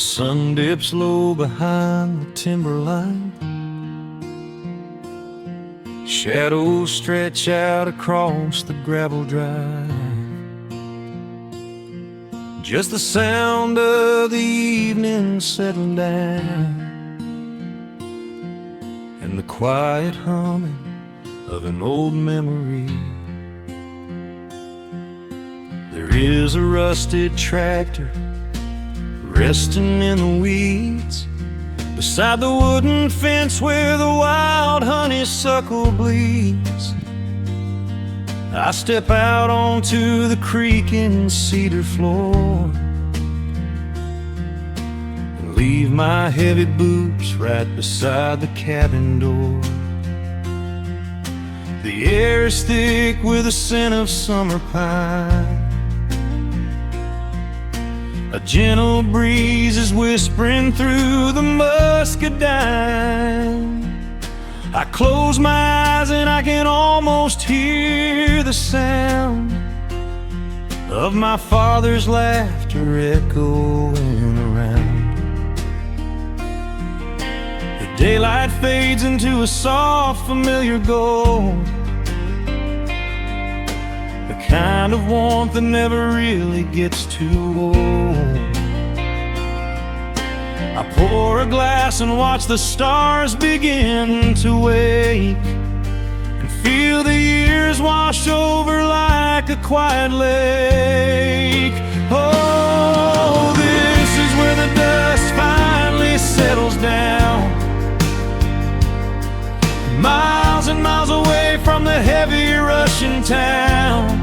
sun dips low behind the timberline. Shadows stretch out across the gravel drive. Just the sound of the evening settling down, and the quiet humming of an old memory. There is a rusted tractor resting in the weeds beside the wooden fence where the wild honeysuckle bleeds. I step out onto the creaking cedar floor and leave my heavy boots right beside the cabin door. The air is thick with the scent of summer pine. A gentle breeze is whispering through the muscadine. I close my eyes and I can almost hear the sound of my father's laughter echoing around. The daylight fades into a soft, familiar gold, the kind of warmth that never really gets too old. I pour a glass and watch the stars begin to wake, and feel the years wash over like a quiet lake. Oh, this is where the dust finally settles down, miles and miles away from the heavy Russian town,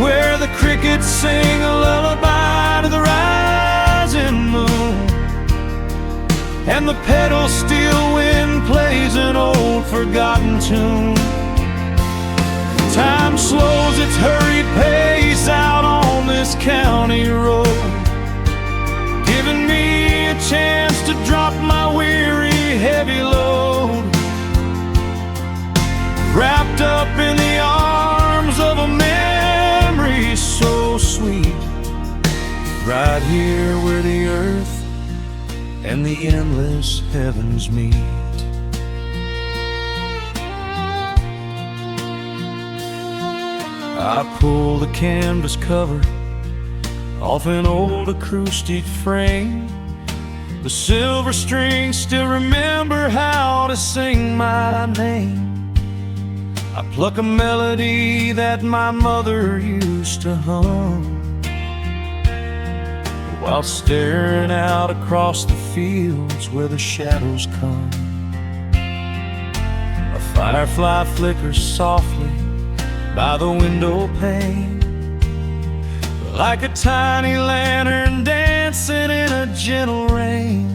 where the crickets sing a lullaby to the rising moon, and the pedal steel wind plays an old forgotten tune. Time slows its hurried pace out on this county road, giving me a chance to drop my weary heavy load, wrapped up in the arms of a memory so sweet, right here where the earth and the endless heavens meet. I pull the canvas cover off an old acoustic frame. The silver strings still remember how to sing my name. I pluck a melody that my mother used to hum while staring out across the fields where the shadows come. A firefly flickers softly by the window pane, like a tiny lantern dancing in a gentle rain.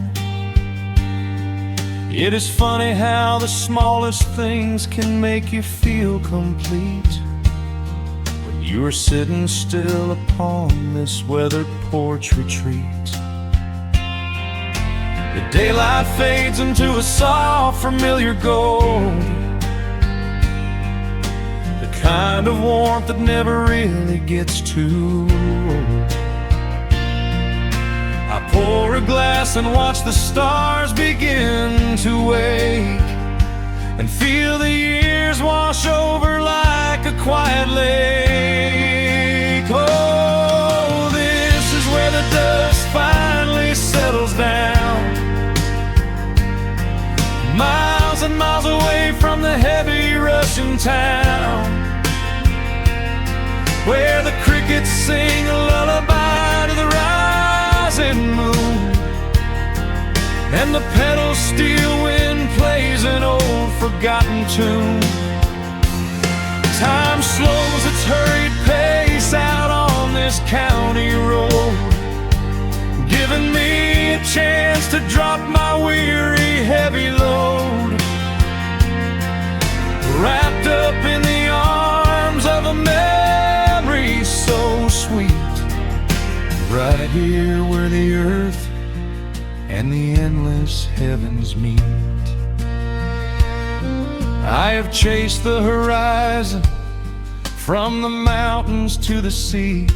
It is funny how the smallest things can make you feel complete when you are sitting still upon this weathered porch retreat. The daylight fades into a soft, familiar gold, the kind of warmth that never really gets too old. I pour a glass and watch the stars begin to wake, and feel the years wash over like a quiet lake. Oh, this is where the dust finally settles down, miles and miles away from the heavy Russian town, where the crickets sing a lullaby to the rising moon, and the pedal steel wind plays an old forgotten tune. Time slows its hurried pace out on this county road, giving me a chance to drop my weary heavy load, wrapped up in the arms of a memory so sweet, right here where the earth and the endless heavens meet. I have chased the horizon from the mountains to the sea,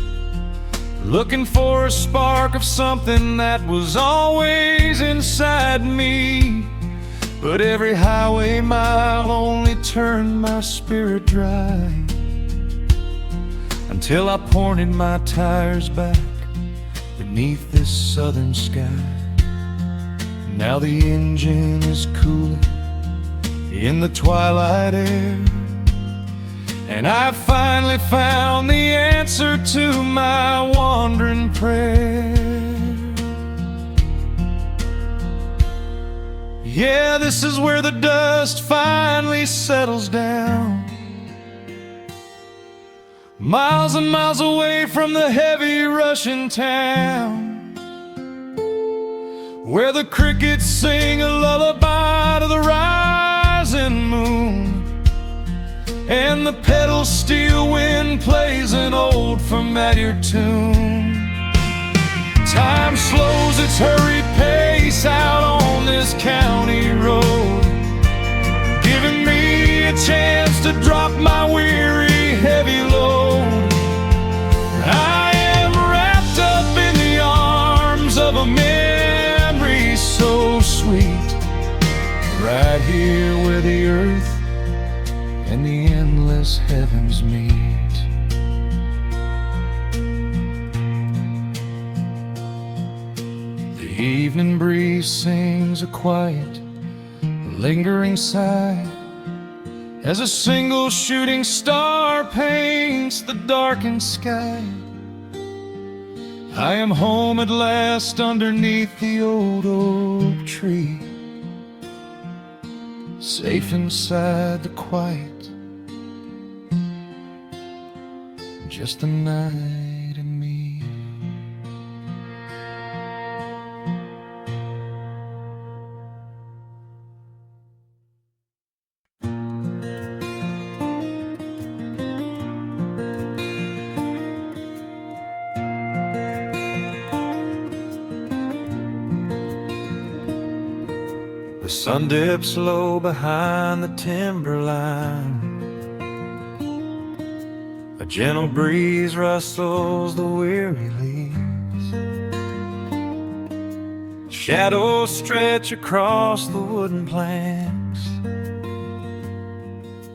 looking for a spark of something that was always inside me. But every highway mile only turned my spirit dry, until I pointed my tires back beneath this southern sky. Now the engine is cooling in the twilight air, and I finally found the answer to my wandering prayer. Yeah, this is where the dust finally settles down, miles and miles away from the heavy Russian town, where the crickets sing a lullaby to the rising moon, and the pedal steel wind plays an old familiar tune. Time slows its hurried pace out on this county road, giving me a chance to drop my weary, heavy load. I am wrapped up in the arms of a memory so sweet, right here where the earth and the endless heavens meet. The evening breeze sings a quiet, lingering sigh, as a single shooting star paints the darkened sky. I am home at last underneath the old oak tree, safe inside the quiet, just the night and me. The sun dips low behind the timberline, a gentle breeze rustles the weary leaves, shadows stretch across the wooden planks.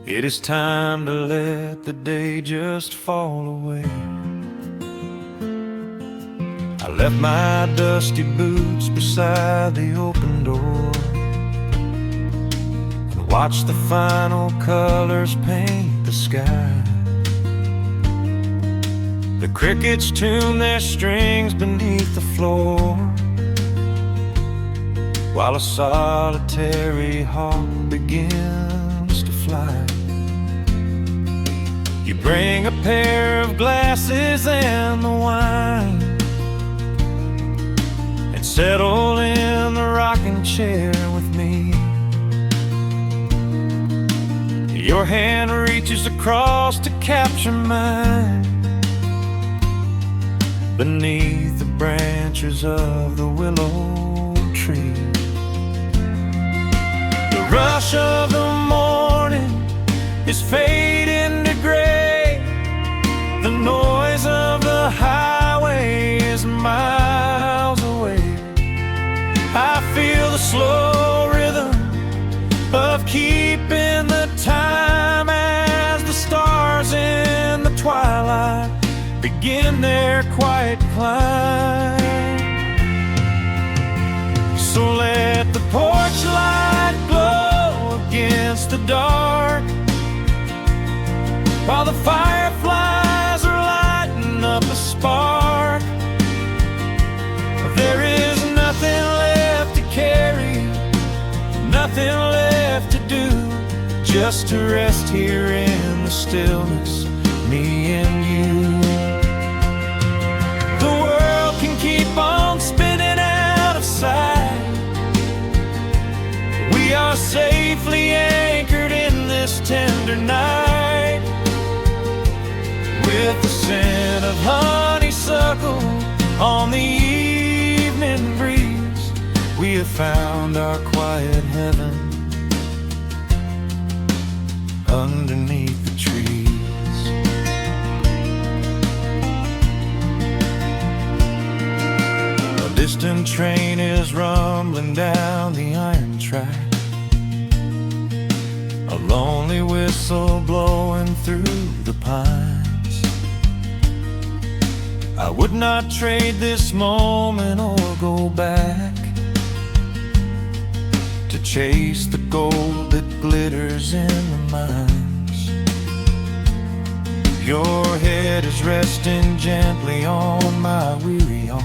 It is time to let the day just fall away. I left my dusty boots beside the open door, watch the final colors paint the sky. The crickets tune their strings beneath the floor, while a solitary hawk begins to fly. You bring a pair of glasses and the wine, and settle in the rocking chair with me. Your hand reaches across to capture mine, beneath the branches of the willow tree. The rush of the morning is fading to gray, the noise of the highway is miles away. I feel the slow rhythm of keeping the time as the stars in the twilight begin their quiet climb. So let the porch light glow against the dark, while the fireflies are lighting up a spark. There is nothing left to carry, nothing left to do, just to rest here in the stillness, me and you. The world can keep on spinning out of sight, we are safely anchored in this tender night. With the scent of honeysuckle on the evening breeze, we have found our quiet heaven underneath the trees. distant train is rumbling down the iron track, a lonely whistle blowing through the pines. I would not trade this moment or go back to chase the gold that glitters in the mines. Your head is resting gently on my weary arm.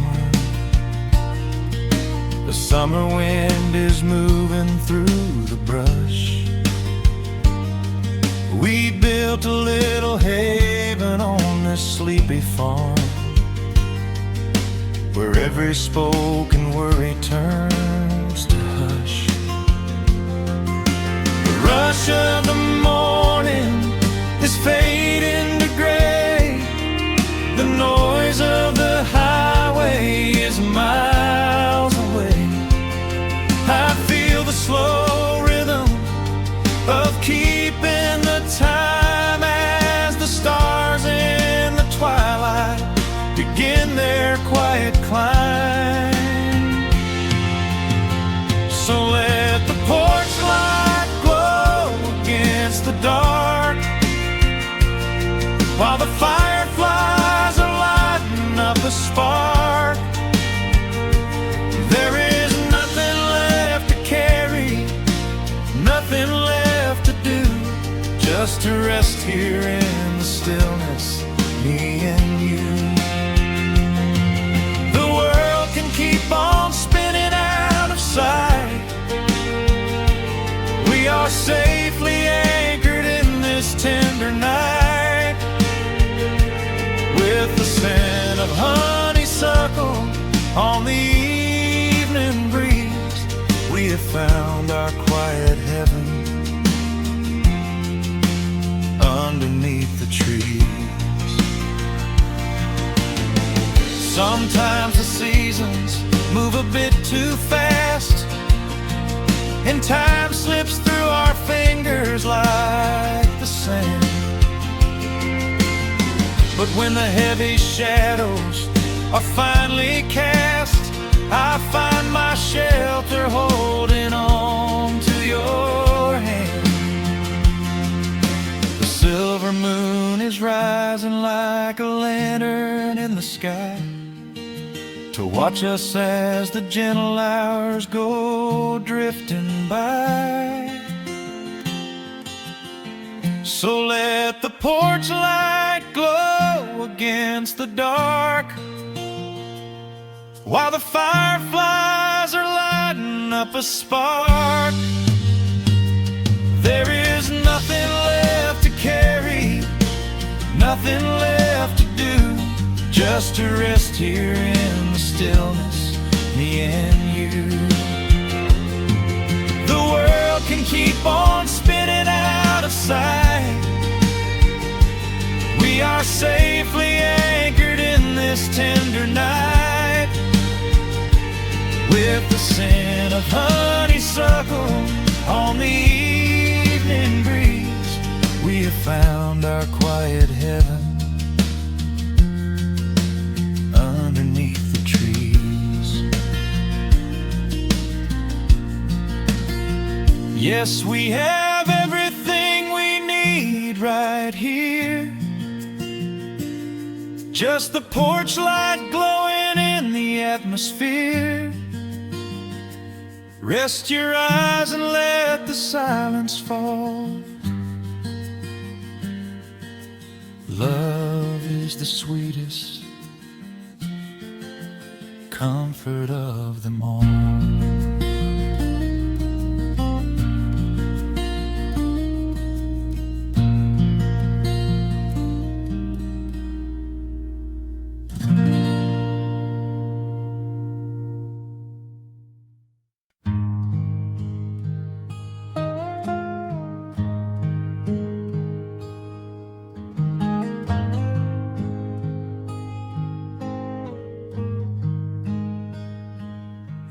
The summer wind is moving through the brush. We built a little haven on this sleepy farm, where every spoken worry turns to hush. The rush of the morning is fading to gray. The noise of the highway is miles away. I feel the slow rhythm of keeping the time as the stars in the twilight begin their quiet climb. So let the porch light glow against the dark, while the fireflies are lighting up a spark. There is nothing left to carry, nothing left to do, just to rest here in the stillness, me and you. The world can keep on spinning out of sight. We are safely anchored in this tender night, with the scent of honeysuckle on the evening breeze. We have found our quiet heaven underneath the trees. Sometimes the seasons move a bit too fast, and time slips through our fingers like the sand. But when the heavy shadows are finally cast, I find my shelter holding on to your hand. The silver moon is rising like a lantern in the sky, to watch us as the gentle hours go drifting by. So let the porch light glow against the dark, while the fireflies are lighting up a spark. There is nothing left to carry, nothing left to do, just to rest here in the stillness, me and you. The world can keep on spinning out of sight. We are safely anchored in this tender night, with the scent of honeysuckle on the evening breeze. We have found our quiet heaven underneath the trees. Yes, we have everything we need right here, just the porch light glowing in the atmosphere. Rest your eyes and let the silence fall. Love is the sweetest comfort of them all.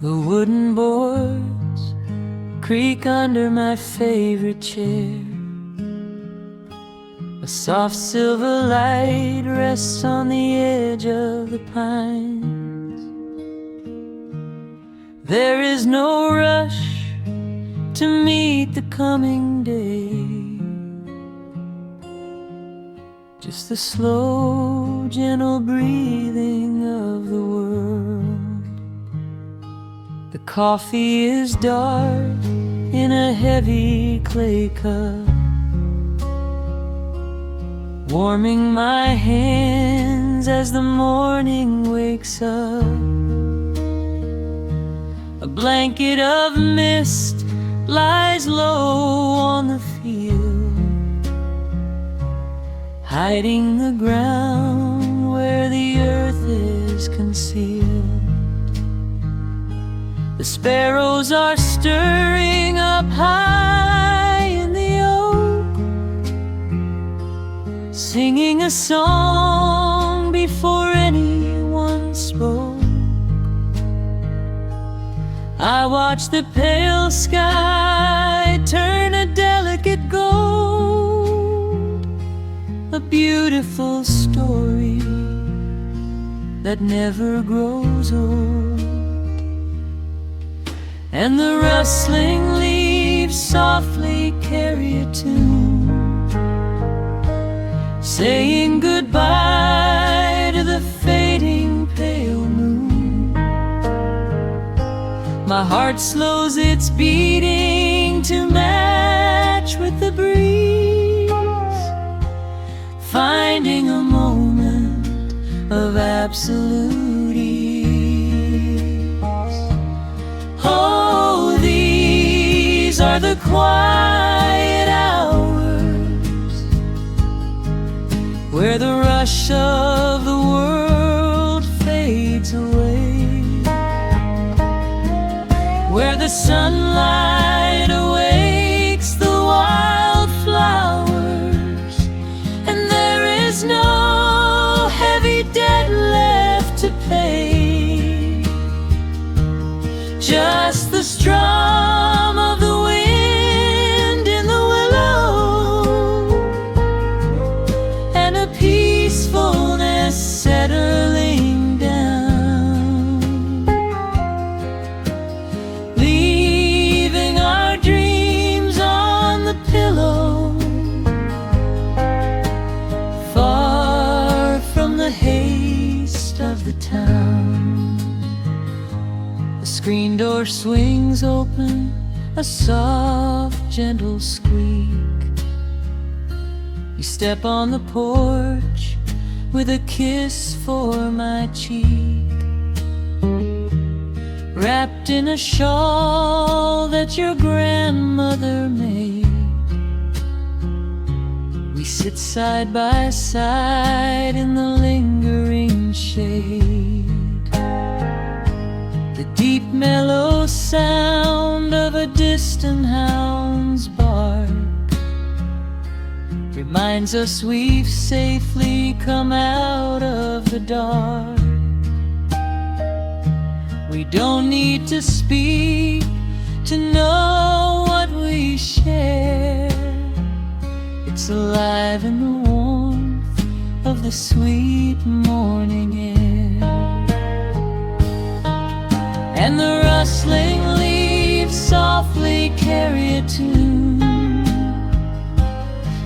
The wooden boards creak under my favorite chair. A soft silver light rests on the edge of the pines. There is no rush to meet the coming day, just the slow, gentle breathing of the world. The coffee is dark in a heavy clay cup, warming my hands as the morning wakes up. A blanket of mist lies low on the field, hiding the ground where the earth is concealed. The sparrows are stirring up high in the oak, singing a song before anyone spoke. I watch the pale sky turn a delicate gold, a beautiful story that never grows old. And the rustling leaves softly carry a tune, saying goodbye to the fading pale moon. My heart slows its beating to match with the breeze, finding a moment of absolute ease. Oh, these are the quiet hours where the rush of the world fades away, where the sunlight awakes the wildflowers, and there is no heavy debt left to pay, just the strum of the wind in the willow, and a peacefulness settling down, leaving our dreams on the pillow, far from the haste of the town. The screen door swings open, a soft, gentle squeak. You step on the porch with a kiss for my cheek, wrapped in a shawl that your grandmother made. We sit side by side in the lingering shade. The deep mellow sound of a distant hound's bark reminds us we've safely come out of the dark. We don't need to speak to know what we share. It's alive in the warmth of the sweet morning air. And the rustling leaves softly carry a tune,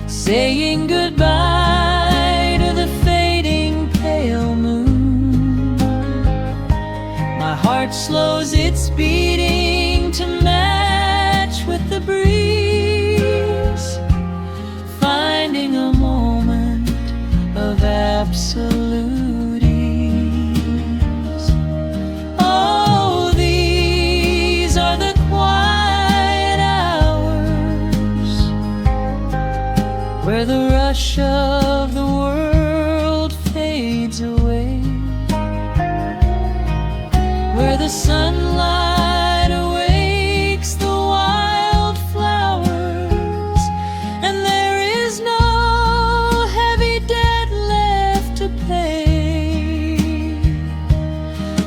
saying goodbye to the fading pale moon. My heart slows its beating to match with the breeze, finding a moment of absolute ease. Oh, these are the quiet hours where the rush of the world fades away, where the sunlight awakes the wildflowers, and there is no heavy debt left to pay,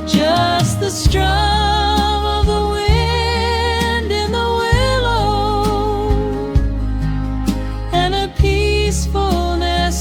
just the strum of the wind in the willow, and a peacefulness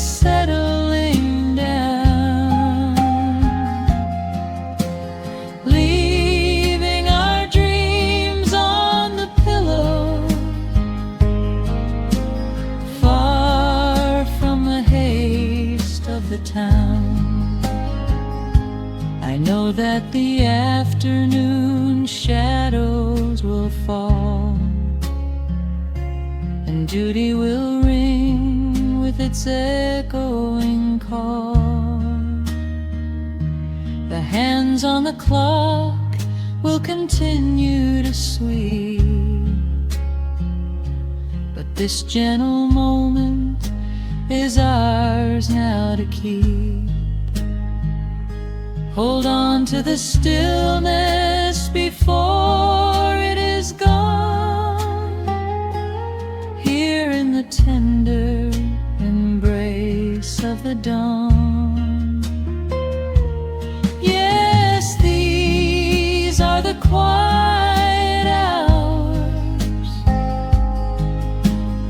will fall, and duty will ring with its echoing call. The hands on the clock will continue to sweep, but this gentle moment is ours now to keep. Hold on to the stillness before it is gone, here in the tender embrace of the dawn. Yes, these are the quiet hours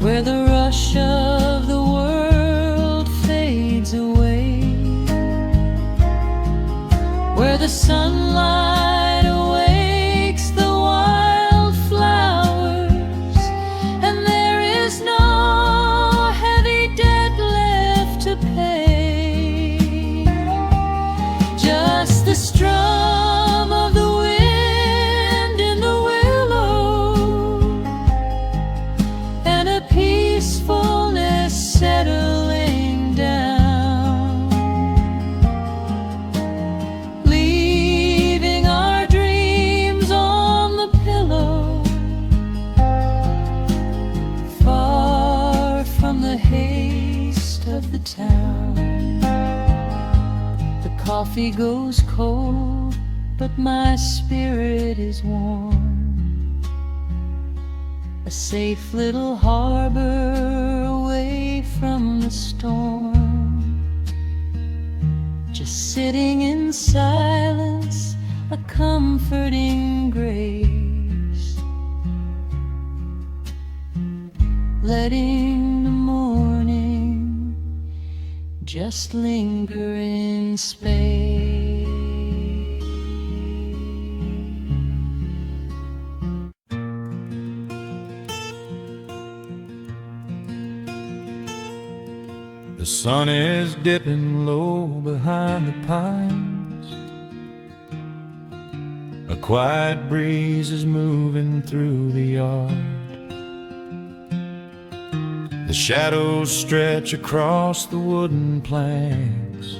where the rush of the world fades away, where the sunlight awakes the wildflowers, and there is no heavy debt left to pay. Just the strum of the wind in the willow, and a peacefulness settling down, leaving our dreams on the pillow, far from the haste of the town. The coffee goes cold, but my spirit is warm, a safe little harbor away from the storm. Just sitting in silence, a comforting grace, letting the morning just linger in space. The sun is dipping low behind the pines. A quiet breeze is moving through the yard. The shadows stretch across the wooden planks,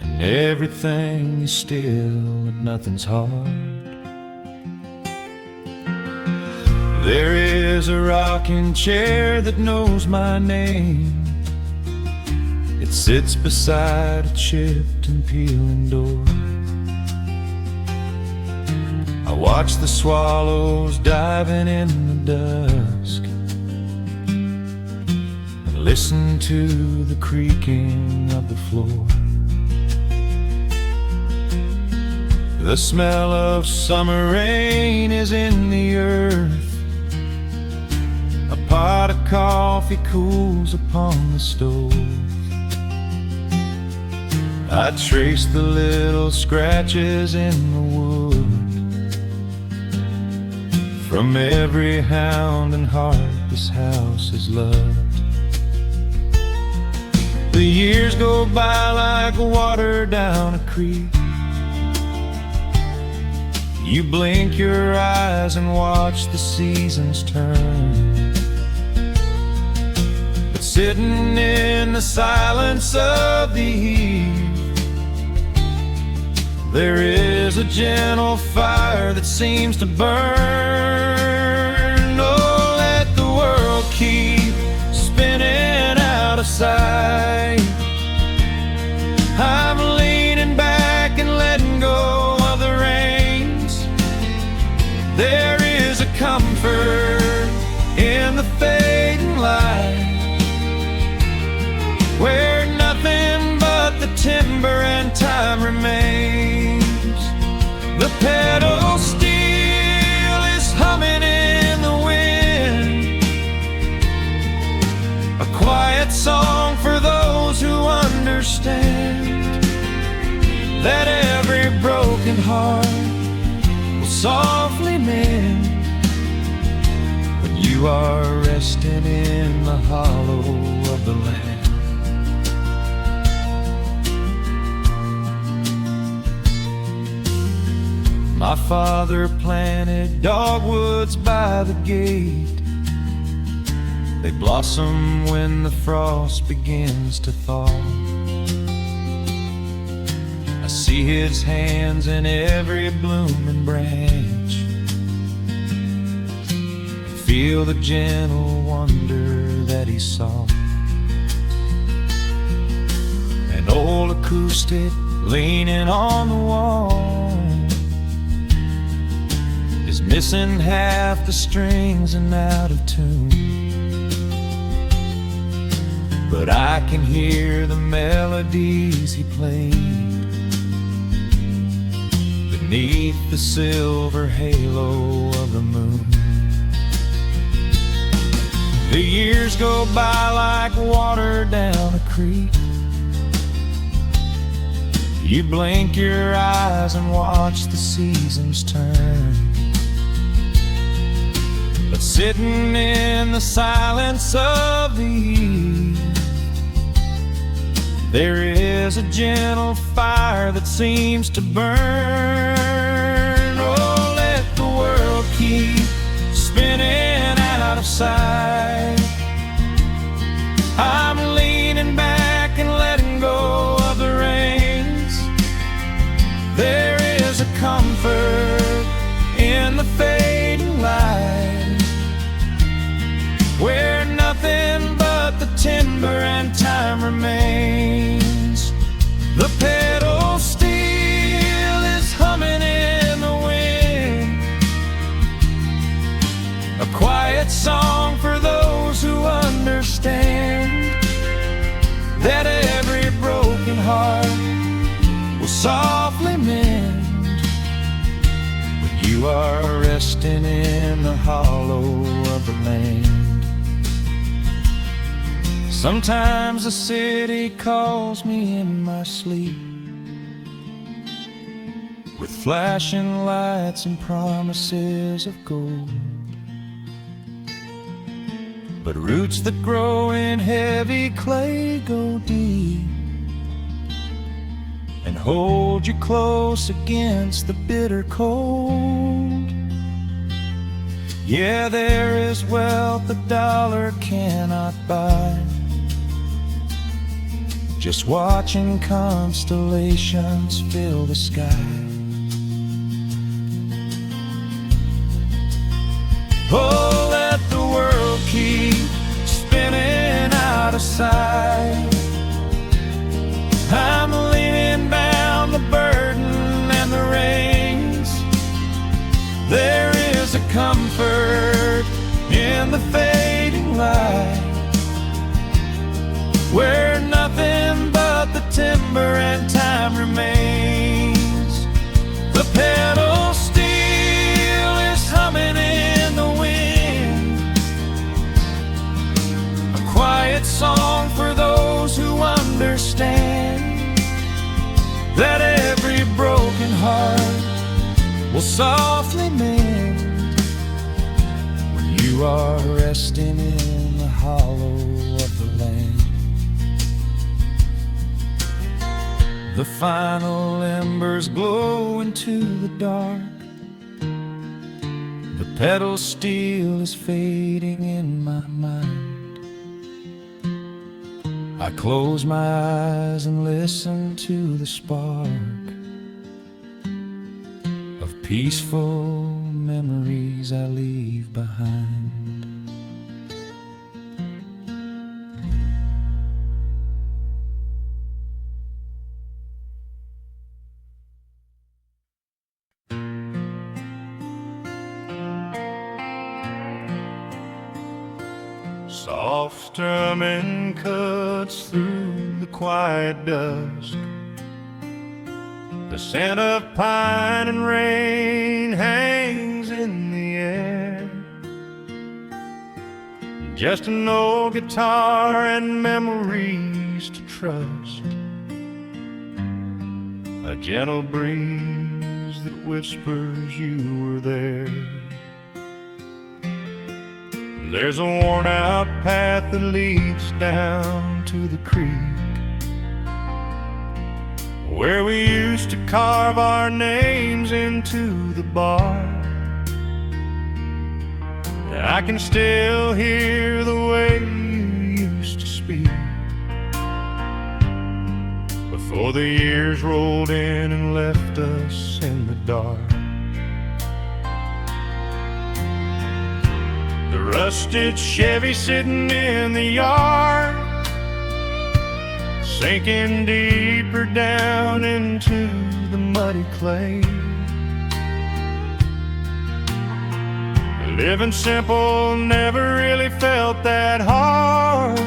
and everything is still and nothing's hard. There is a rocking chair that knows my name. It sits beside a chipped and peeling door. I watch the swallows diving in the dusk, and listen to the creaking of the floor. The smell of summer rain is in the earth. A pot of coffee cools upon the stove. I trace the little scratches in the wood from every hound and heart this house has loved. The years go by like water down a creek. You blink your eyes and watch the seasons turn. But sitting in the silence of the eve, there is a gentle fire that seems to burn. Oh, let the world keep spinning out of sight. I'm leaning back and letting go of the reins. There is a comfort in the fading light, where nothing but the timber and time remains. The pedal steel is humming in the wind, a quiet song for those who understand that every broken heart will softly mend when you are resting in the hollow of the land. My father planted dogwoods by the gate. They blossom when the frost begins to thaw. I see his hands in every blooming branch, and feel the gentle wonder that he saw. An old acoustic leaning on the wall is missing half the strings and out of tune, but I can hear the melodies he played beneath the silver halo of the moon. The years go by like water down a creek. You blink your eyes and watch the seasons turn, but sitting in the silence of the eve, there is a gentle fire that seems to burn. Oh, let the world keep spinning out of sight. I'm leaning back and letting go of the reins. There is a comfort in the fading light, where nothing but the timber and time remains. The pedal steel is humming in the wind, a quiet song for those who understand that every broken heart will softly mend when you are resting in the hollow of the land. Sometimes the city calls me in my sleep, with flashing lights and promises of gold, but roots that grow in heavy clay go deep and hold you close against the bitter cold. Yeah, there is wealth a dollar cannot buy, just watching constellations fill the sky. Oh, let the world keep spinning out of sight. I'm leaning down the burden and the reins. There is a comfort in the fading light, where nothing but the timber and time remains. The pedal steel is humming in the wind, a quiet song for those who understand that every broken heart will softly mend when you are resting in the hollow of the land. The final embers glow into the dark. The pedal steel is fading in my mind. I close my eyes and listen to the spark of peaceful memories I leave behind. Soft strumming cuts through the quiet dusk. The scent of pine and rain hangs in the air. Just an old guitar and memories to trust, a gentle breeze that whispers you were there. There's a worn-out path that leads down to the creek, where we used to carve our names into the bar. I can still hear the way you used to speak before the years rolled in and left us in the dark. The rusted Chevy sitting in the yard, sinking deeper down into the muddy clay. Living simple never really felt that hard,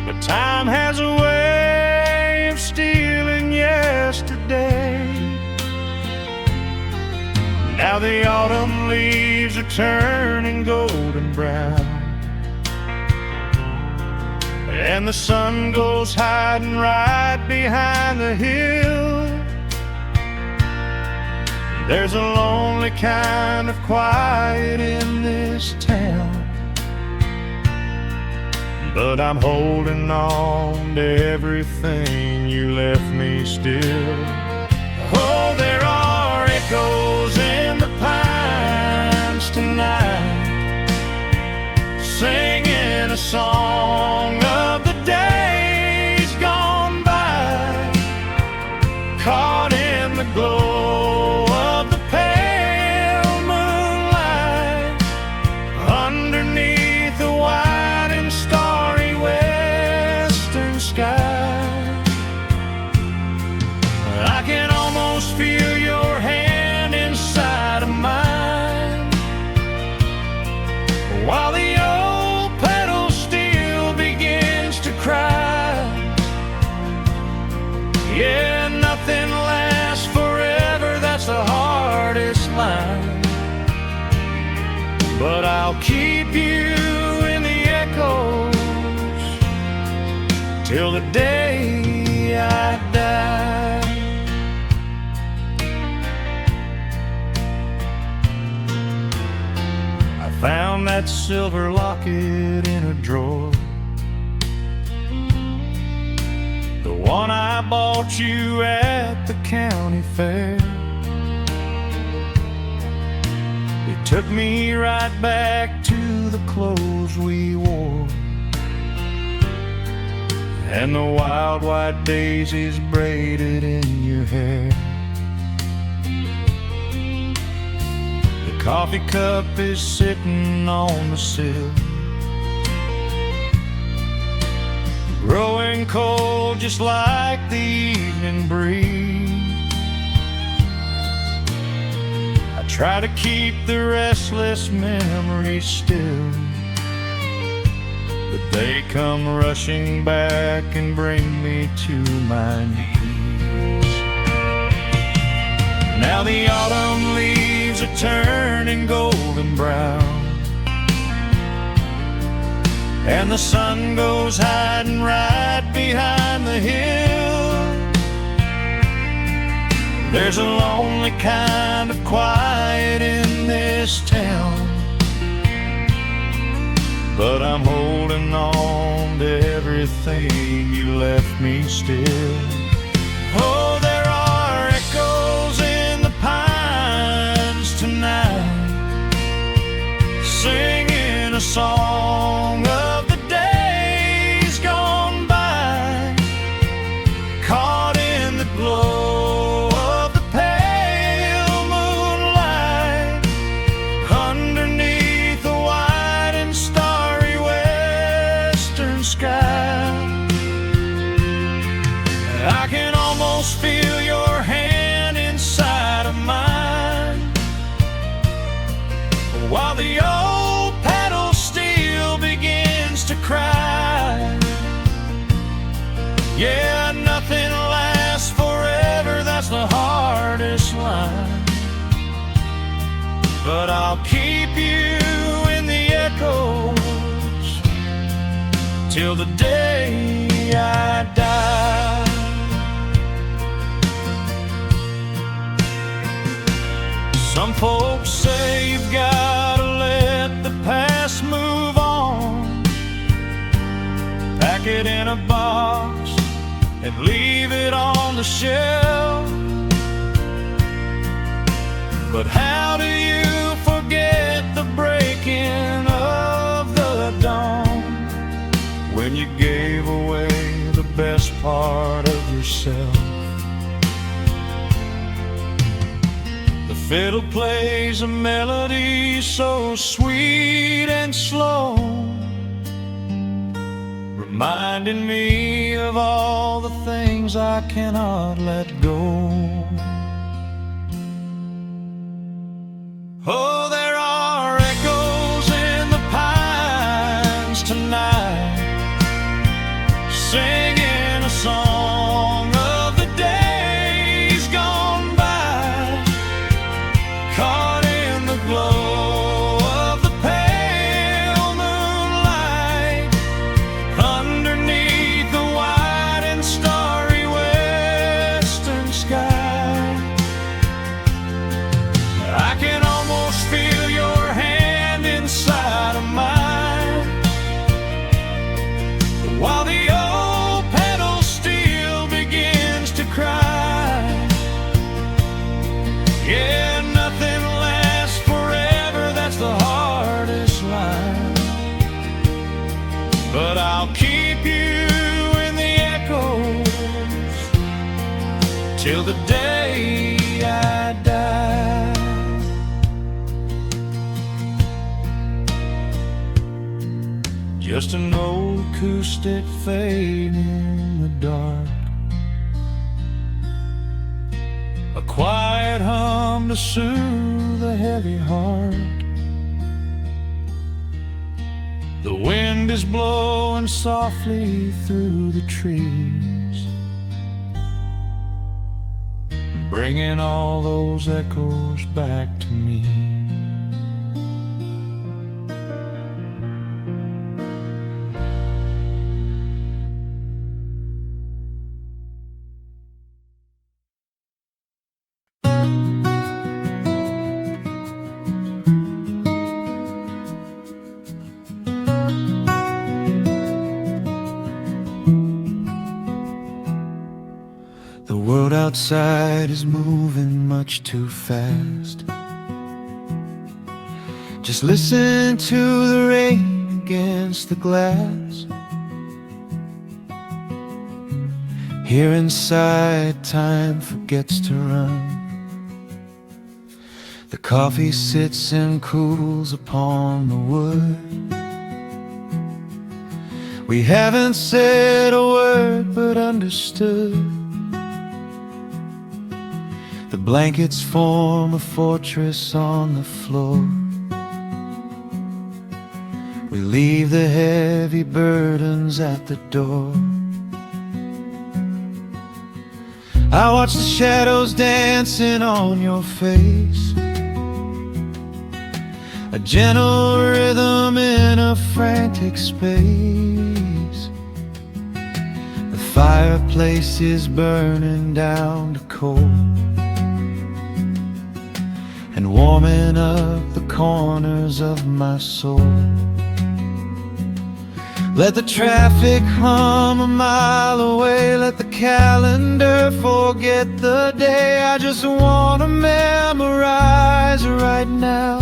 but time has a way of stealing yesterday. Now the autumn leaves are turning golden brown, and the sun goes hiding right behind the hill. There's a lonely kind of quiet in this town, but I'm holding on to everything you left me still. Oh, there are echoes in the pines tonight, singing a song of the days gone by, caught in the glow of the pale moonlight, underneath the wide and starry western sky. I can almost feel your hand inside of mine, while the old pedal steel begins to cry. Yeah, nothing lasts forever, that's the hardest line, but I'll keep you in the echoes till the day I die. I found that silver locket in a drawer, the one I bought you at the county fair. It took me right back to the clothes we wore, and the wild white daisies braided in your hair. The coffee cup is sitting on the sill, growing cold just like the evening breeze. I try to keep the restless memories still, but they come rushing back and bring me to my knees. Now the autumn leaves are turning golden brown, and the sun goes hiding right behind the hill. There's a lonely kind of quiet in this town, but I'm holding on to everything you left me still. Oh, there are echoes in the pines tonight, singing a song of the days gone by, caught in the glow of the pale moonlight, underneath the wide and starry western sky. I can almost feel your hand inside of mine, while the old pedal steel begins to cry. Yeah, nothing lasts forever, that's the hardest line, but I'll keep you in the echoes till the day I die. Some folks say you've gotta let the past move on, pack it in a box and leave it on the the shelf. But how do you forget the breaking of the dawn, when you gave away the best part of yourself? The fiddle plays a melody so sweet and slow, reminding me of all the things I cannot let go. Oh, there are echoes in the pines tonight, singing a song of the days gone by, caught in the glow of the pale moonlight, underneath the wide and starry western sky. I can almost feel your hand inside of mine, while the old pedal steel begins to cry. Yeah, nothing lasts forever, that's the hardest line. But I'll keep you in the echoes till the day I die. Just an old acoustic fading in the dark, a quiet hum to soothe a heavy heart. The wind is blowing softly through the trees, bringing all those echoes back to me. The world outside is moving much too fast. Just listen to the rain against the glass. Here inside, time forgets to run. The coffee sits and cools upon the wood. We haven't said a word but understood. The blankets form a fortress on the floor. We leave the heavy burdens at the door. I watch the shadows dancing on your face, a gentle rhythm in a frantic space. The fireplace is burning down to coal and warming up the corners of my soul. Let the traffic hum a mile away, let the calendar forget the day. I just wanna memorize right now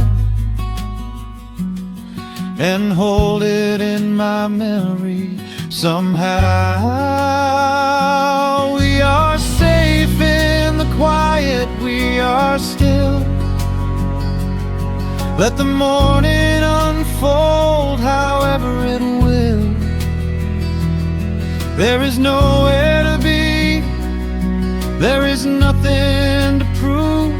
and hold it in my memory somehow. We are safe in the quiet, we are still. Let the morning unfold however it will. There is nowhere to be, there is nothing to prove,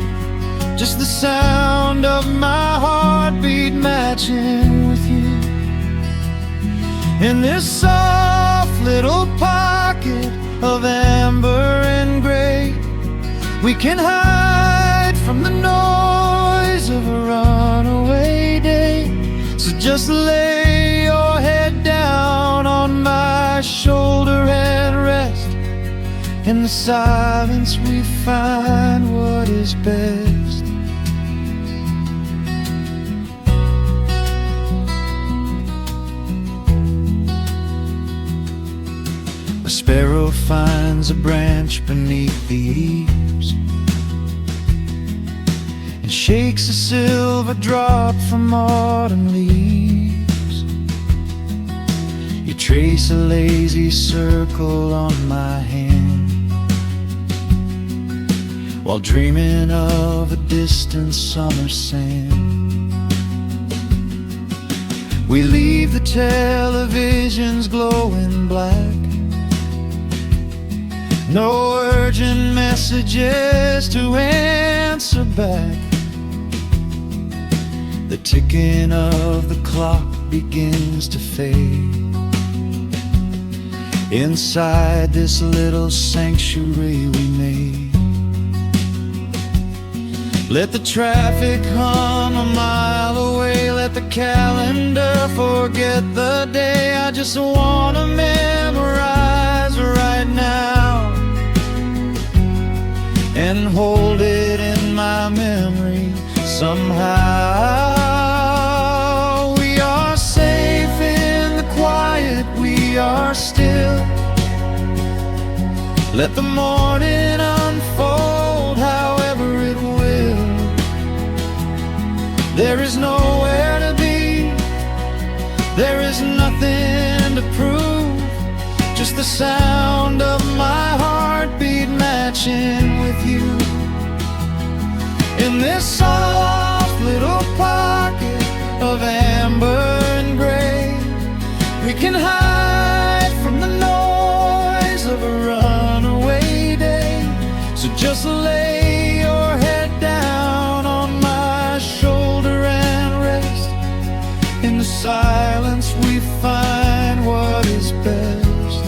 just the sound of my heartbeat matching with you. In this soft little pocket of amber and gray, we can hide from the noise of a runaway day. So just lay your head down on my shoulder and rest. In the silence we find what is best. sparrow finds a branch beneath the eaves and shakes a silver drop from autumn leaves. You trace a lazy circle on my hand while dreaming of a distant summer sand. We leave the televisions glowing black, no urgent messages to answer back. The ticking of the clock begins to fade inside this little sanctuary we made. Let the traffic hum a mile away, let the calendar forget the day. I just wanna memorize right now and hold it in my memory somehow. We are safe in the quiet, we are still. Let the morning unfold however it will. There is nowhere to be, there is nothing to prove, just the sound of my heartbeat matching with you. In this soft little pocket of amber and gray, we can hide from the noise of a runaway day. So just lay your head down on my shoulder and rest. In the silence we find what is best.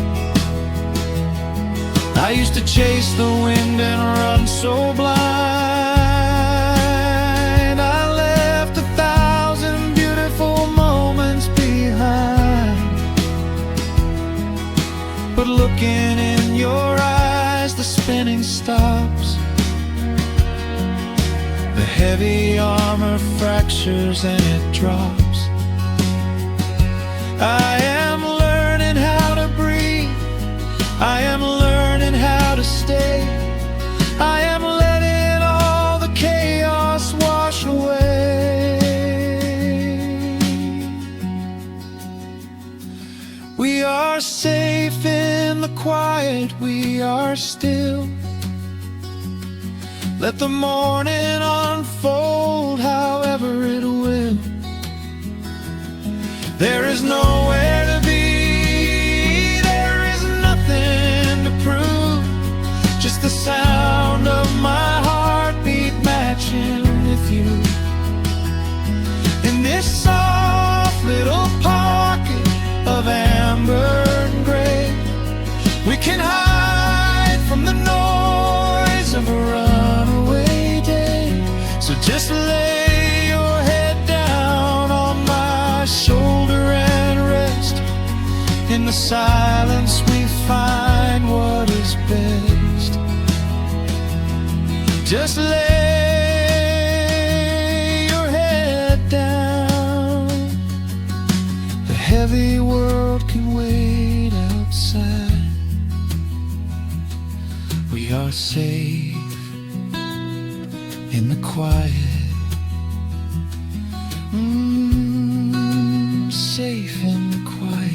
I used to chase the wind and run so blind. I left 1,000 beautiful moments behind. But looking in your eyes, the spinning stops. The heavy armor fractures and it drops. I am learning how to breathe, I am learning how to stay. I am letting all the chaos wash away. We are safe in the quiet, we are still. Let the morning unfold however it will. There is nowhere to be, there is nothing to prove, just the sound of my heartbeat matching with you. In this soft little pocket of amber and gray, we can hide from the noise of a runaway day. So just lay your head down on my shoulder and rest. In the silence we find what is best. Just lay your head down. The heavy world can wait outside. We are safe in the quiet. Safe in the quiet.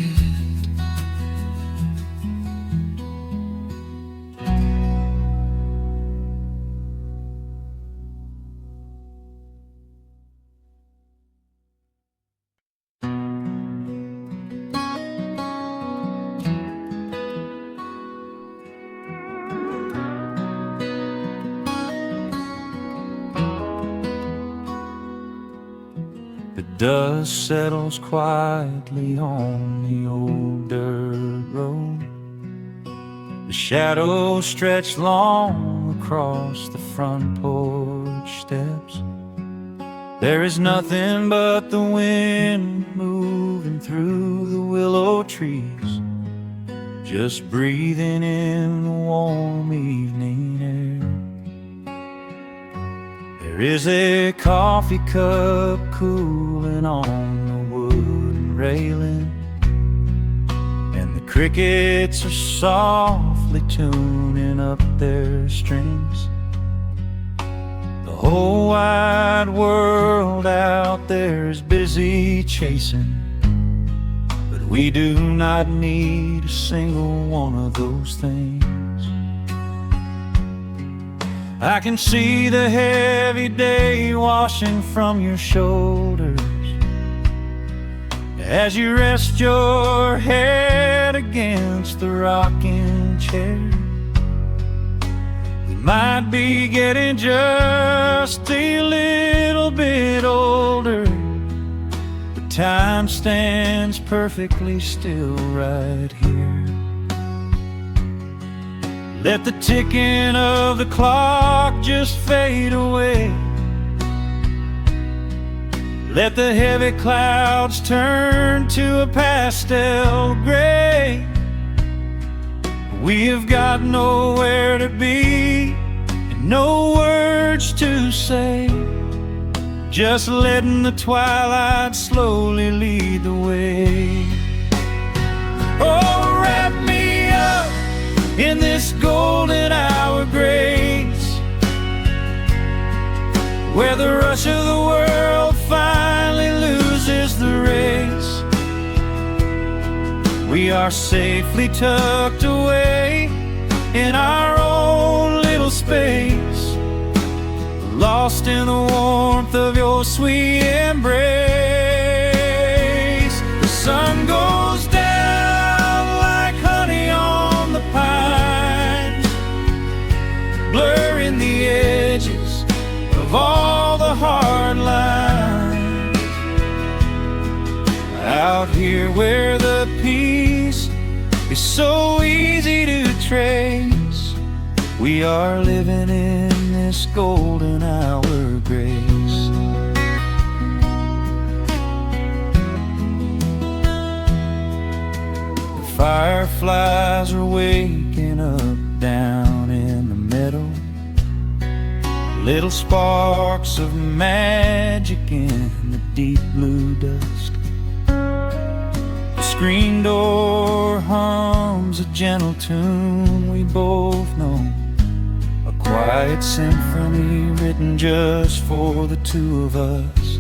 The dust settles quietly on the old dirt road. The shadows stretch long across the front porch steps. There is nothing but the wind moving through the willow trees, just breathing in the warm evening air. There is a coffee cup cooling on the wooden railing, and the crickets are softly tuning up their strings. The whole wide world out there is busy chasing, but we do not need a single one of those things. I can see the heavy day washing from your shoulders as you rest your head against the rocking chair. We might be getting just a little bit older, but time stands perfectly still right here. Let the ticking of the clock just fade away. Let the heavy clouds turn to a pastel gray. We have got nowhere to be and no words to say, just letting the twilight slowly lead the way. Oh, wrap me up in this golden hour grace, where the rush of the world finally loses the race. We are safely tucked away in our own little space, lost in the warmth of your sweet embrace. The sun goes down like honey on the pines, blurring the edges of all the hard lines. Out here where the peace is so easy to trace, we are living in this golden hour grace. The fireflies are waking up down in the meadow, little sparks of magic in the deep blue dusk. The screen door hums a gentle tune we both know, a quiet symphony written just for the two of us.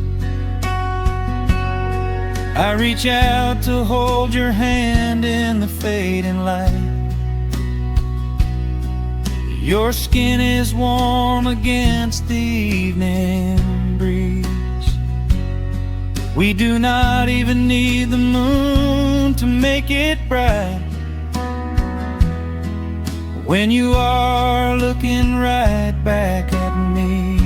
I reach out to hold your hand in the fading light. Your skin is warm against the evening breeze. We do not even need the moon to make it bright, when you are looking right back at me.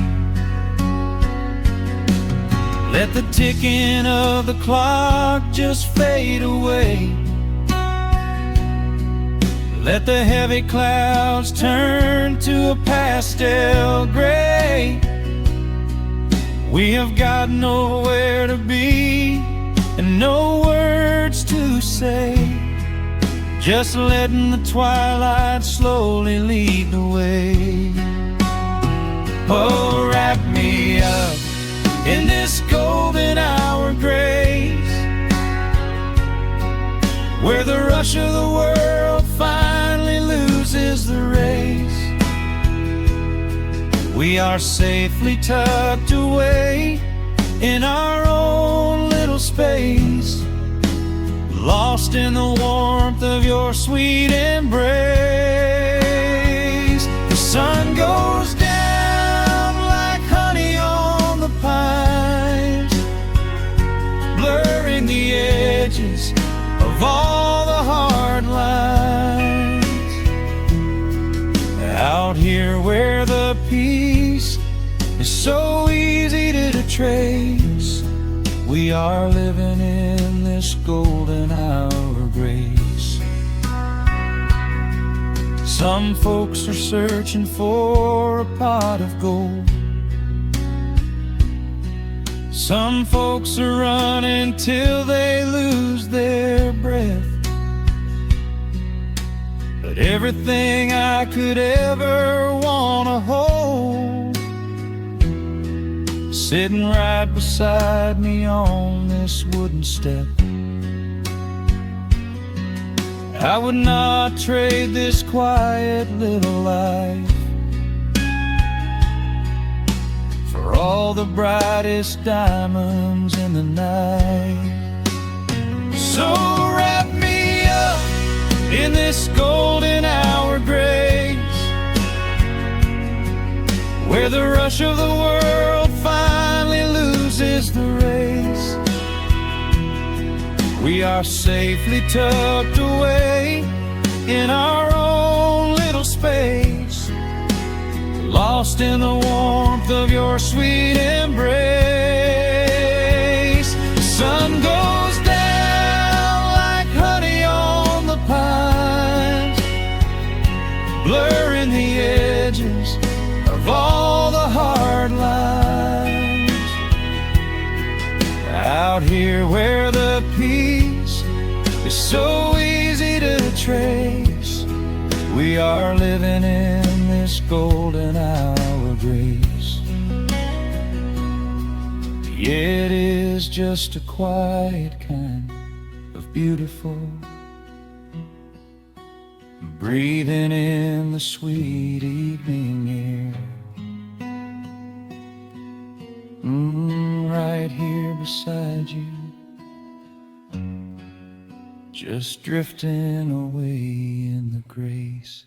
Let the ticking of the clock just fade away. Let the heavy clouds turn to a pastel gray. We have got nowhere to be and no words to say, just letting the twilight slowly lead the way. Oh, wrap me up in this golden hour grace, where the rush of the world finally loses the race. We are safely tucked away in our own little space, lost in the warmth of your sweet embrace. The sun goes down like honey on the pines, blurring the edges of all the hard lines. Out here where the peace is so easy to trace, we are living in this golden hour grace. Some folks are searching for a pot of gold, some folks are running till they lose their breath. But everything I could ever wanna hold, sitting right beside me on this wooden step. I would not trade this quiet little life for all the brightest diamonds in the night. So wrap me up in this golden hour grace, where the rush of the world finally loses the race. We are safely tucked away in our own little space, lost in the warmth of your sweet embrace. The sun goes down like honey on the pines, blurring the edges of all the hard lines. Out here where the peace is so easy to trace, we are living in this golden hour grace. It is just a quiet kind of beautiful, breathing in the sweet evening air. Right here beside you, just drifting away in the grace.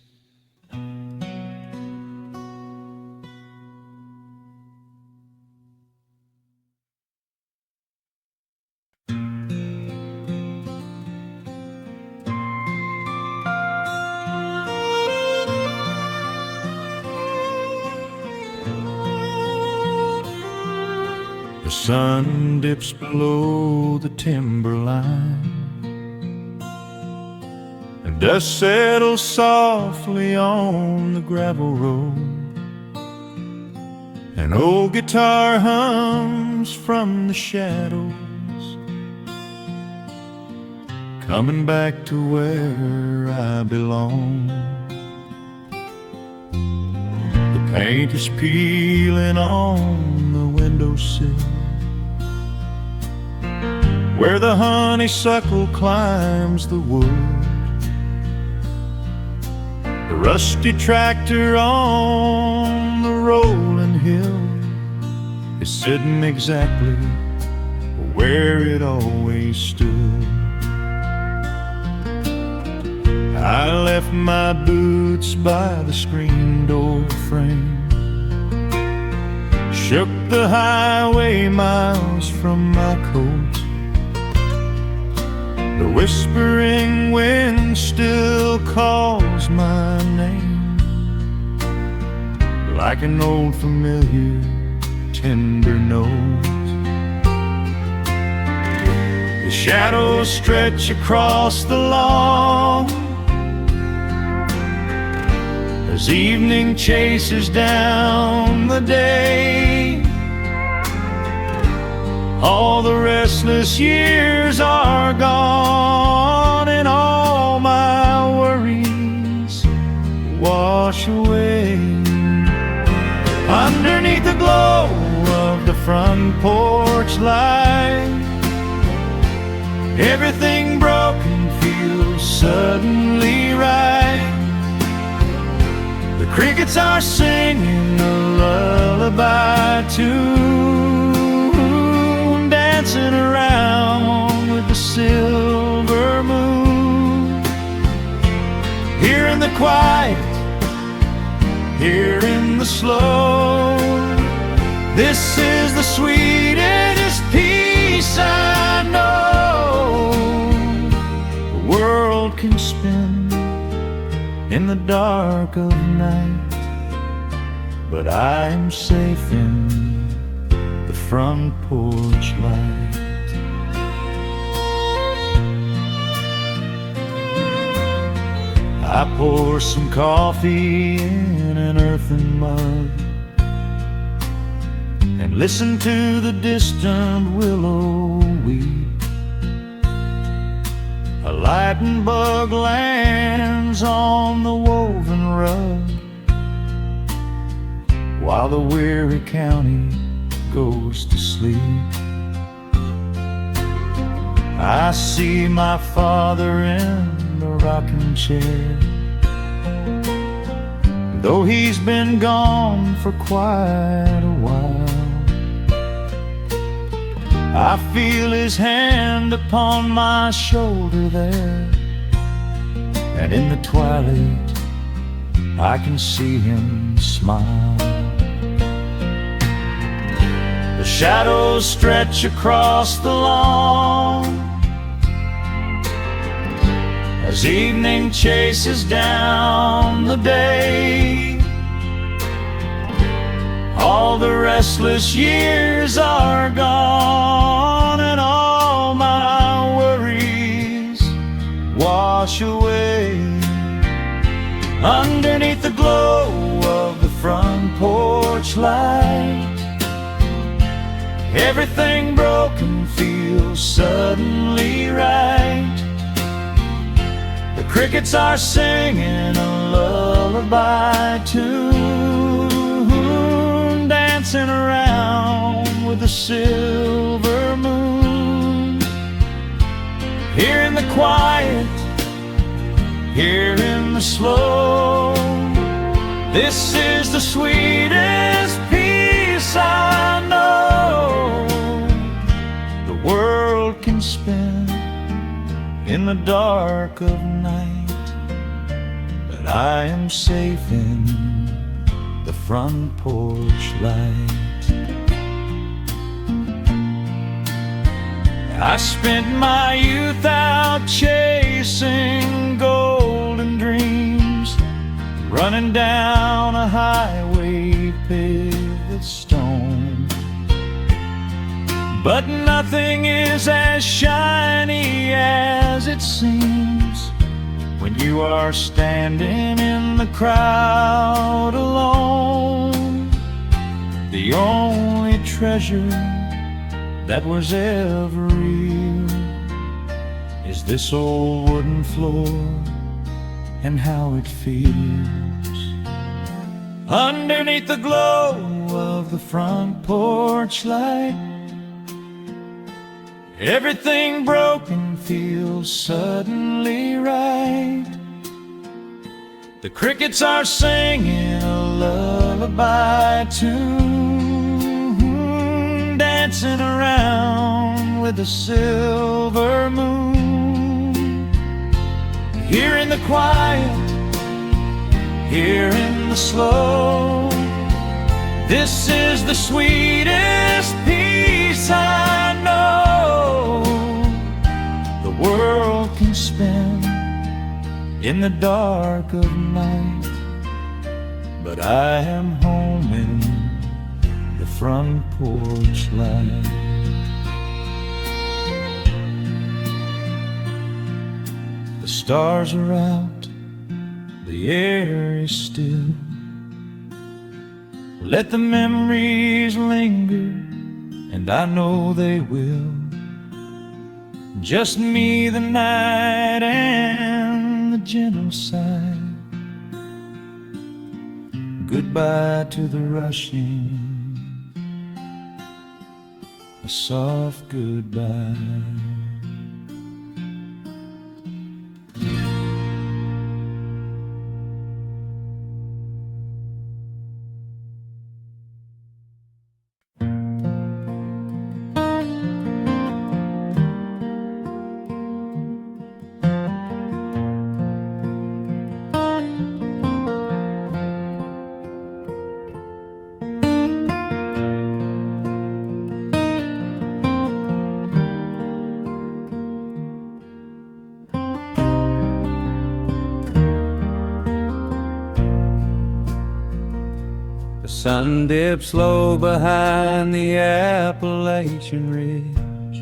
The sun dips below the timberline, and dust settles softly on the gravel road. An old guitar hums from the shadows, coming back to where I belong. The paint is peeling on the windowsill, where the honeysuckle climbs the wood. The rusty tractor on the rolling hill is sitting exactly where it always stood. I left my boots by the screen door frame, shook the highway miles from my coat. The whispering wind still calls my name, like an old familiar tender note. The shadows stretch across the lawn as evening chases down the day. All the restless years are gone, and all my worries wash away. Underneath the glow of the front porch light, everything broken feels suddenly right. The crickets are singing a lullaby tune, dancing around with the silver moon. Here in the quiet, here in the slow, this is the sweetest peace I know. The world can spin in the dark of night, but I'm safe in the front porch light. I pour some coffee in an earthen mug and listen to the distant willow weep. A lightning bug lands on the woven rug, while the weary county goes to sleep. I see my father in the rocking chair. Though he's been gone for quite a while, I feel his hand upon my shoulder there, and in the twilight I can see him smile. The shadows stretch across the lawn as evening chases down the day. All the restless years are gone, and all my worries wash away. Underneath the glow of the front porch light, everything broken feels suddenly right. The crickets are singing a lullaby tune, dancing around with the silver moon. Here in the quiet, here in the slow, this is the sweetest peace I know the world can spend in the dark of night, but I am safe in the front porch light. I spent my youth out chasing golden dreams, running down a highway paved with stone. But nothing is as shiny as it seems when you are standing in the crowd alone. The only treasure that was ever real is this old wooden floor and how it feels. Underneath the glow of the front porch light, everything broken feels suddenly right. The crickets are singing a lullaby tune, dancing around with the silver moon. Here in the quiet, here in the slow, this is the sweetest peace I know the world can spend in the dark of night, but I am home in the front porch light. The stars are out, the air is still. Let the memories linger, and I know they will. Just me, the night, and the gentle sigh. Goodbye to the rushing, a soft goodbye. The sun dips low behind the Appalachian Ridge.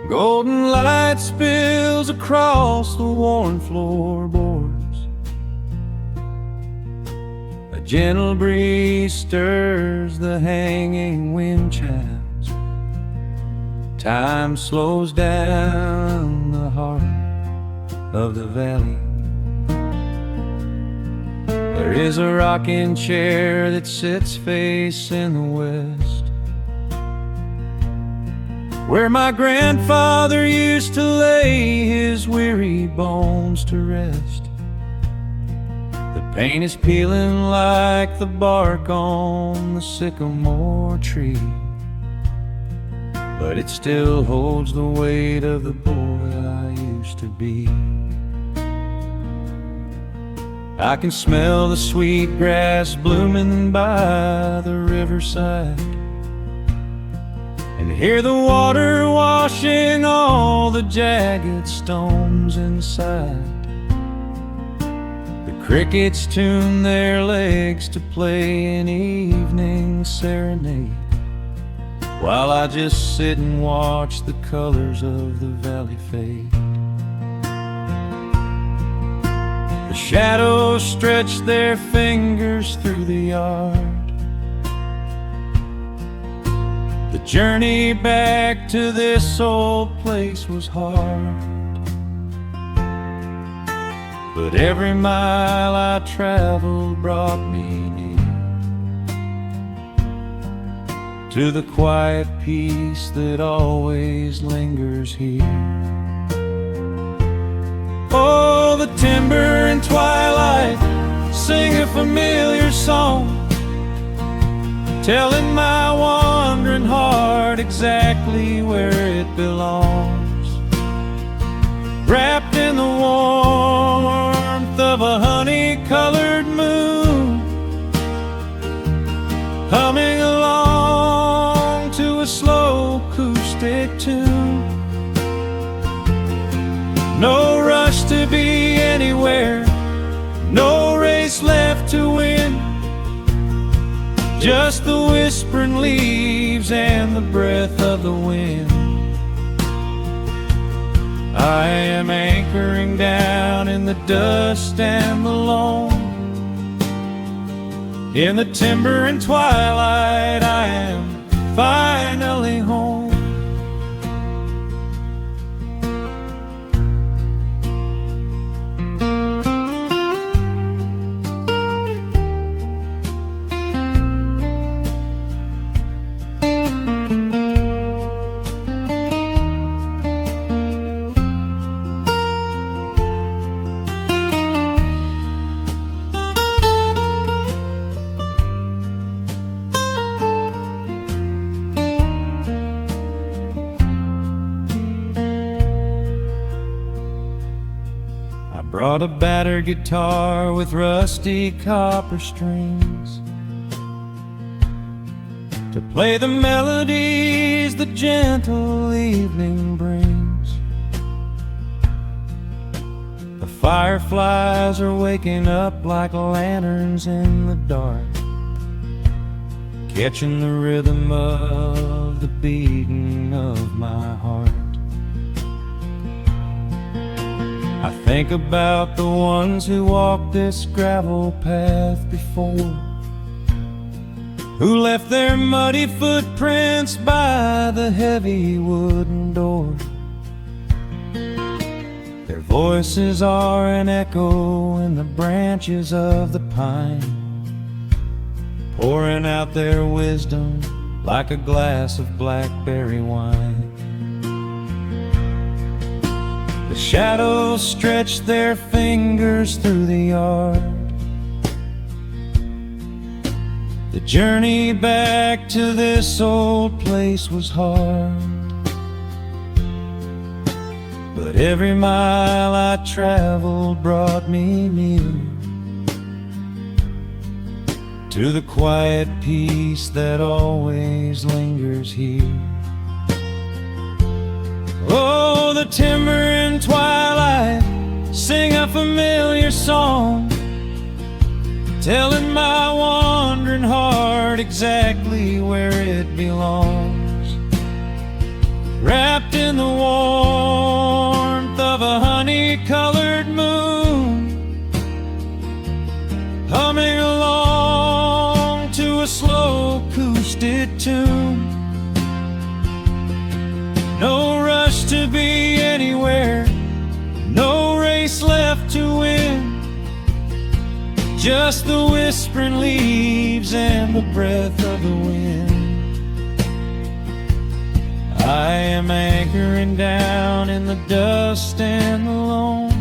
Golden light spills across the worn floorboards. A gentle breeze stirs the hanging wind chimes. Time slows down the heart of the valley. There is a rocking chair that sits facing the west. where my grandfather used to lay his weary bones to rest. The paint is peeling like the bark on the sycamore tree, but it still holds the weight of the boy I used to be. I can smell the sweet grass blooming by the riverside, and hear the water washing all the jagged stones inside. The crickets tune their legs to play an evening serenade, while I just sit and watch the colors of the valley fade. The shadows stretch their fingers through the yard. The journey back to this old place was hard, but every mile I traveled brought me near to the quiet peace that always lingers here. Oh, the timber and twilight sing a familiar song, telling my wandering heart exactly where it belongs. Wrapped in the warmth of a honey-colored moon, humming along to a slow acoustic tune. No rush to be anywhere, no race left to win, just the whispering leaves and the breath of the wind. I am anchoring down in the dust and the loam. In the timber and twilight I am finally home. Brought a battered guitar with rusty copper strings to play the melodies the gentle evening brings. The fireflies are waking up like lanterns in the dark, catching the rhythm of the beating of my heart. I think about the ones who walked this gravel path before, who left their muddy footprints by the heavy wooden door. Their voices are an echo in the branches of the pine, pouring out their wisdom like a glass of blackberry wine. The shadows stretch their fingers through the yard. The journey back to this old place was hard, but every mile I traveled brought me near to the quiet peace that always lingers here. Oh, the timber and twilight sing a familiar song, telling my wandering heart exactly where it belongs. Wrapped in the warmth of a honey-colored moon, humming along to a slow acoustic tune. No rush to be anywhere, no race left to win, just the whispering leaves and the breath of the wind. I am anchoring down in the dust and the loam.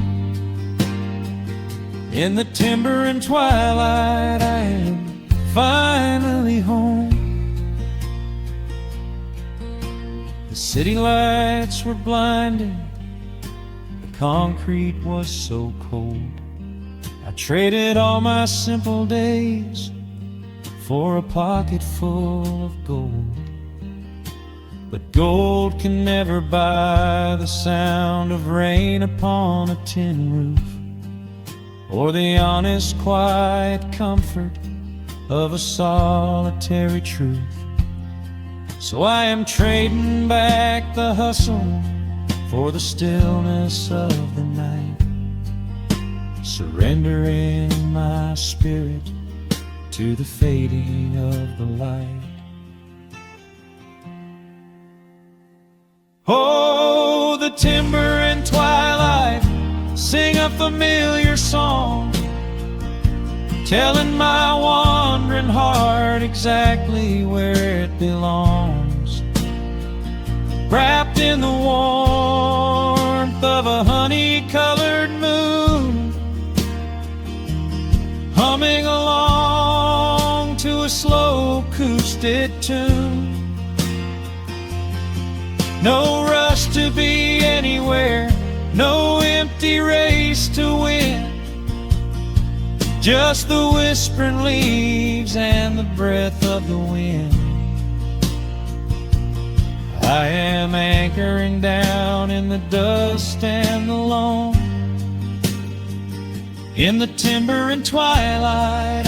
In the timber and twilight, I am finally home. The city lights were blinding, the concrete was so cold. I traded all my simple days for a pocket full of gold. But gold can never buy the sound of rain upon a tin roof, or the honest, quiet comfort of a solitary truth. So I am trading back the hustle for the stillness of the night, surrendering my spirit to the fading of the light. Oh, the timber and twilight sing a familiar song, telling my wandering heart exactly where it belongs. Wrapped in the warmth of a honey-colored moon, humming along to a slow acoustic tune. No rush to be anywhere, no empty race to win, just the whispering leaves and the breath of the wind. I am anchoring down in the dust and the loam. In the timber and twilight,